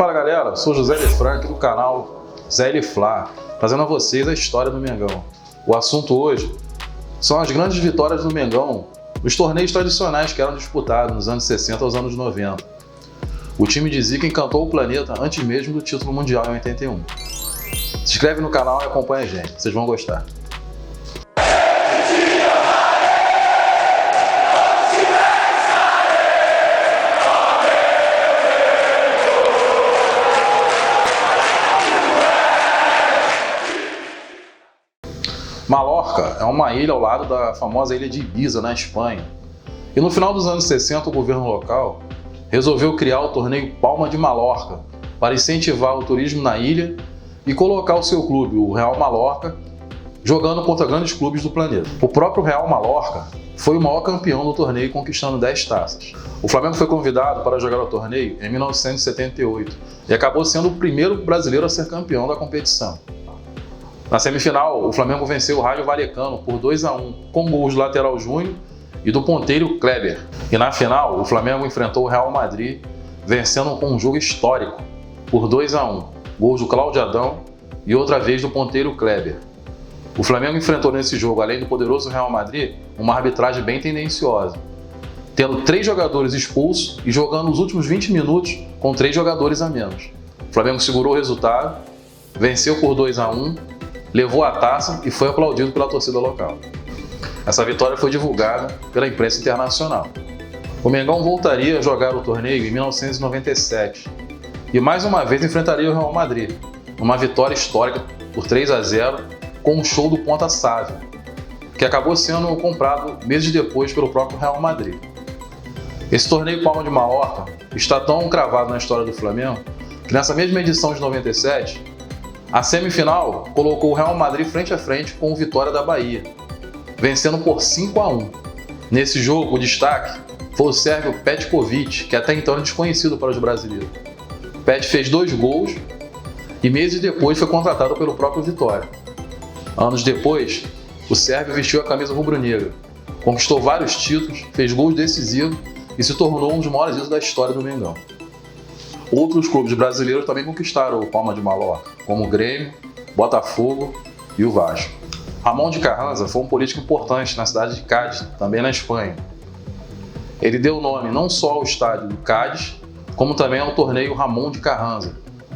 Fala galera, sou José Lefranc do canal Zé Leflá, trazendo a vocês a história do Mengão. O assunto hoje são as grandes vitórias do Mengão nos torneios tradicionais que eram disputados nos anos 60 aos anos 90. O time de Zica encantou o planeta antes mesmo do título mundial em 81. Se inscreve no canal e acompanha a gente, vocês vão gostar. Mallorca é uma ilha ao lado da famosa ilha de Ibiza, na Espanha. E no final dos anos 60, o governo local resolveu criar o torneio Palma de Mallorca para incentivar o turismo na ilha e colocar o seu clube, o Real Mallorca, jogando contra grandes clubes do planeta. O próprio Real Mallorca foi o maior campeão do torneio, conquistando 10 taças. O Flamengo foi convidado para jogar o torneio em 1978 e acabou sendo o primeiro brasileiro a ser campeão da competição. Na semifinal, o Flamengo venceu o Rayo Vallecano por 2-1, com gols do lateral Júnior e do ponteiro Kleber. E na final, o Flamengo enfrentou o Real Madrid, vencendo com um jogo histórico por 2-1, gols do Cláudio Adão e outra vez do ponteiro Kleber. O Flamengo enfrentou nesse jogo, além do poderoso Real Madrid, uma arbitragem bem tendenciosa, tendo 3 jogadores expulsos e jogando os últimos 20 minutos com 3 jogadores a menos. O Flamengo segurou o resultado, venceu por 2-1, levou a taça e foi aplaudido pela torcida local. Essa vitória foi divulgada pela imprensa internacional. O Mengão voltaria a jogar o torneio em 1997 e mais uma vez enfrentaria o Real Madrid, numa vitória histórica por 3-0 com um show do Ponta Sávio, que acabou sendo comprado meses depois pelo próprio Real Madrid. Esse torneio Palma de Mallorca está tão cravado na história do Flamengo que nessa mesma edição de 97, a semifinal colocou o Real Madrid frente a frente com o Vitória da Bahia, vencendo por 5-1. Nesse jogo, o destaque foi o sérvio Petković, que até então era desconhecido para os brasileiros. Pet fez 2 gols e meses depois foi contratado pelo próprio Vitória. Anos depois, o sérvio vestiu a camisa rubro-negra, conquistou vários títulos, fez gols decisivos e se tornou um dos maiores ídolos da história do Mengão. Outros clubes brasileiros também conquistaram o Palma de Mallorca, como o Grêmio, Botafogo e o Vasco. Ramón de Carranza foi um político importante na cidade de Cádiz, também na Espanha. Ele deu nome não só ao estádio do Cádiz, como também ao torneio Ramón de Carranza,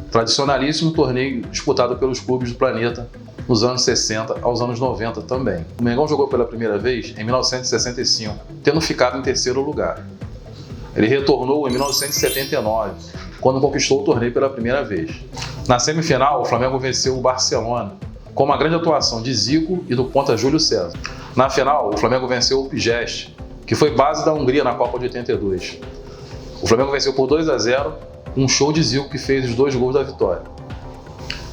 tradicionalíssimo torneio disputado pelos clubes do planeta nos anos 60 aos anos 90 também. O Mengão jogou pela primeira vez em 1965, tendo ficado em 3º lugar. Ele retornou em 1979, quando conquistou o torneio pela primeira vez. Na semifinal, o Flamengo venceu o Barcelona, com uma grande atuação de Zico e do ponta Júlio César. Na final, o Flamengo venceu o Pjeste, que foi base da Hungria na Copa de 82. O Flamengo venceu por 2-0, um show de Zico que fez os 2 gols da vitória.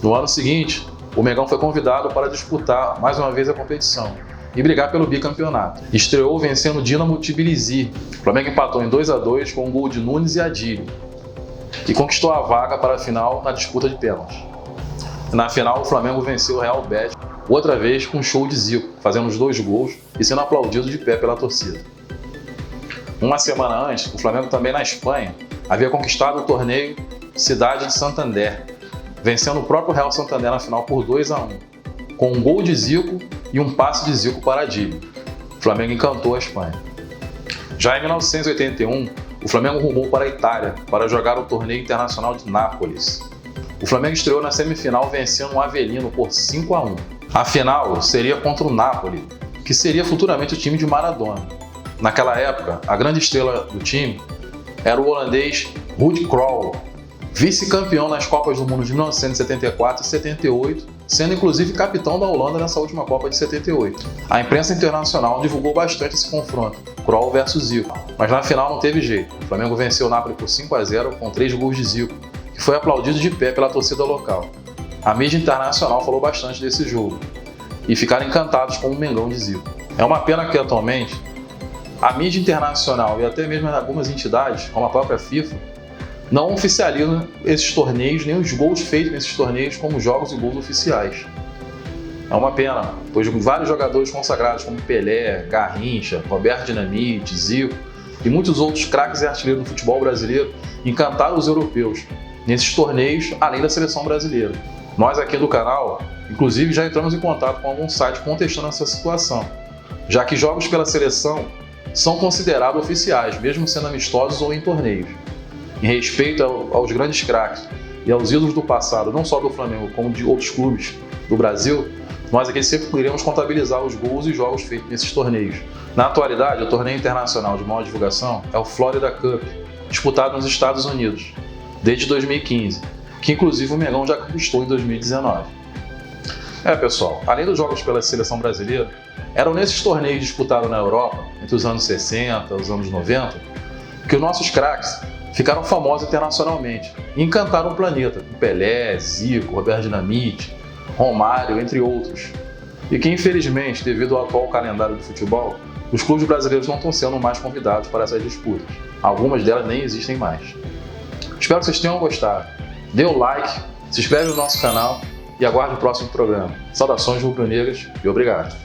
No ano seguinte, o Mengão foi convidado para disputar mais uma vez a competição e brigar pelo bicampeonato. Estreou vencendo o Dinamo Tbilisi. O Flamengo empatou em 2-2 com um gol de Nunes e Adílio e conquistou a vaga para a final na disputa de pênaltis. Na final, o Flamengo venceu o Real Betis, outra vez com um show de Zico, fazendo os 2 gols e sendo aplaudido de pé pela torcida. Uma semana antes, o Flamengo também na Espanha havia conquistado o torneio Cidade de Santander, vencendo o próprio Real Santander na final por 2-1, com um gol de Zico e um passe de Zico para Adílio. O Flamengo encantou a Espanha. Já em 1981, o Flamengo rumou para a Itália para jogar o torneio internacional de Nápoles. O Flamengo estreou na semifinal vencendo o Avellino por 5-1. A final seria contra o Napoli, que seria futuramente o time de Maradona. Naquela época, a grande estrela do time era o holandês Ruud Krol, vice-campeão nas Copas do Mundo de 1974 e 78, sendo inclusive capitão da Holanda nessa última Copa de 78. A imprensa internacional divulgou bastante esse confronto, Krol versus Zico, mas na final não teve jeito. O Flamengo venceu o Napoli por 5-0 com 3 gols de Zico, que foi aplaudido de pé pela torcida local. A mídia internacional falou bastante desse jogo e ficaram encantados com o Mengão de Zico. É uma pena que atualmente a mídia internacional e até mesmo algumas entidades, como a própria FIFA, não oficializam esses torneios, nem os gols feitos nesses torneios como jogos e gols oficiais. É uma pena, pois vários jogadores consagrados como Pelé, Garrincha, Roberto Dinamite, Zico e muitos outros craques e artilheiros do futebol brasileiro encantaram os europeus nesses torneios, além da seleção brasileira. Nós aqui do canal, inclusive, já entramos em contato com algum site contestando essa situação, já que jogos pela seleção são considerados oficiais, mesmo sendo amistosos ou em torneios. Em respeito aos grandes craques e aos ídolos do passado, não só do Flamengo, como de outros clubes do Brasil, nós aqui sempre iremos contabilizar os gols e jogos feitos nesses torneios. Na atualidade, o torneio internacional de maior divulgação é o Florida Cup, disputado nos Estados Unidos, desde 2015, que inclusive o Mengão já conquistou em 2019. Pessoal, além dos jogos pela seleção brasileira, eram nesses torneios disputados na Europa, entre os anos 60 e os anos 90, que os nossos craques ficaram famosos internacionalmente e encantaram o planeta, com Pelé, Zico, Roberto Dinamite, Romário, entre outros. E que, infelizmente, devido ao atual calendário do futebol, os clubes brasileiros não estão sendo mais convidados para essas disputas. Algumas delas nem existem mais. Espero que vocês tenham gostado. Dê o like, se inscreve no nosso canal e aguarde o próximo programa. Saudações rubro-negras e obrigado!